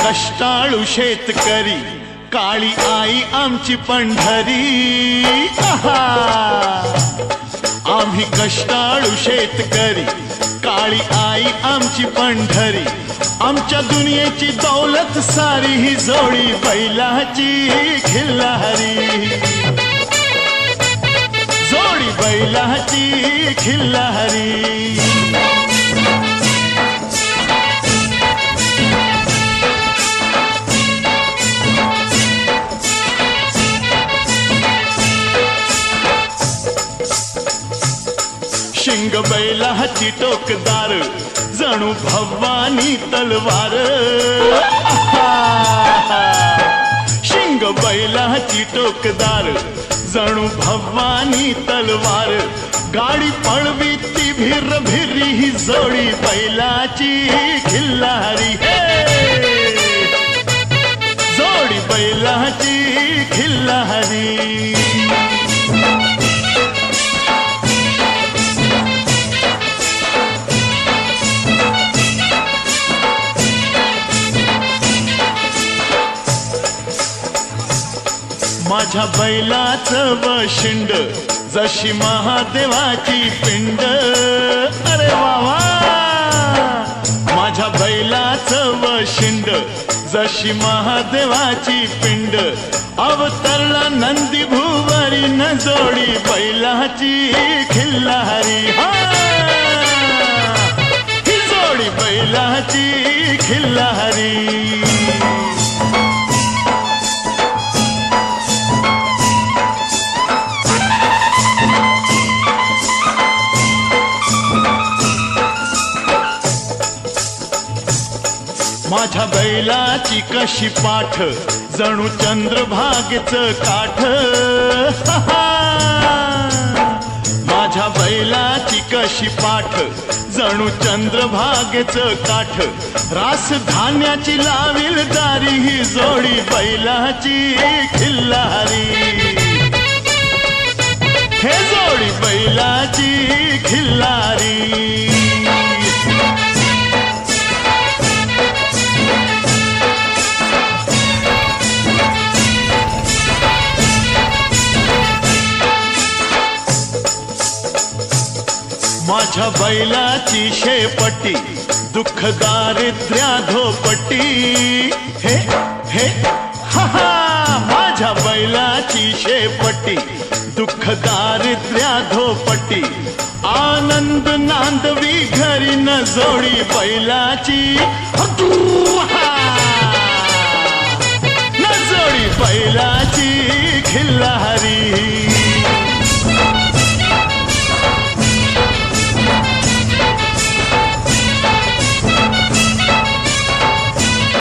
कष्टाळू शेतकरी, काळी आई आमची पंढरी। आहा, आम्ही कष्टाळू शेतकरी, काळी आई आमची पंढरी। आमच्या दुनियेची दौलत सारी ही जोडी बैलाची खिल्लारी, जोडी बैलाची खिल्लारी। शिंग बैलाची टोकदार, जणू भवानी तलवार। शिंग बैलाची टोकदार, जणू भवानी तलवार। गाडी पळवी ती भिर भिरी, ही जोडी बैलाची खिल्लारी। जोडी बैलाची खिल्लारी। माझ्या बैलाचं वशिंड, जशी महादेवाची पिंड। अरे वावा, माझ्या बैलाचं वशिंड, जशी महादेवाची पिंड। अवतरला नंदी भुवरी, न जोडी बैलाची खिल्लारी। ही जोडी बैलाची खिल्लारी। माझ्या बैलाची कशी पाठ, जणू चंद्रभागेचं काठ। माझ्या बैलाची कशी पाठ, जणू चंद्रभागेचं काठ। रास धान्याची लावील दारी, ही जोडी बैलाची खिल्लारी। हे जोडी बैलाची खिल्लारी। माझ्या बैलाची शेपटी, दुःख दारिद्र्या धोपटी। हे हे हा हा, माझ्या बैलाची शेपटी, दुःख दारिद्र्या धोपटी। आनंद नांदवी घरी, न जोडी बैलाची। न जोडी बैलाची खिल्लारी।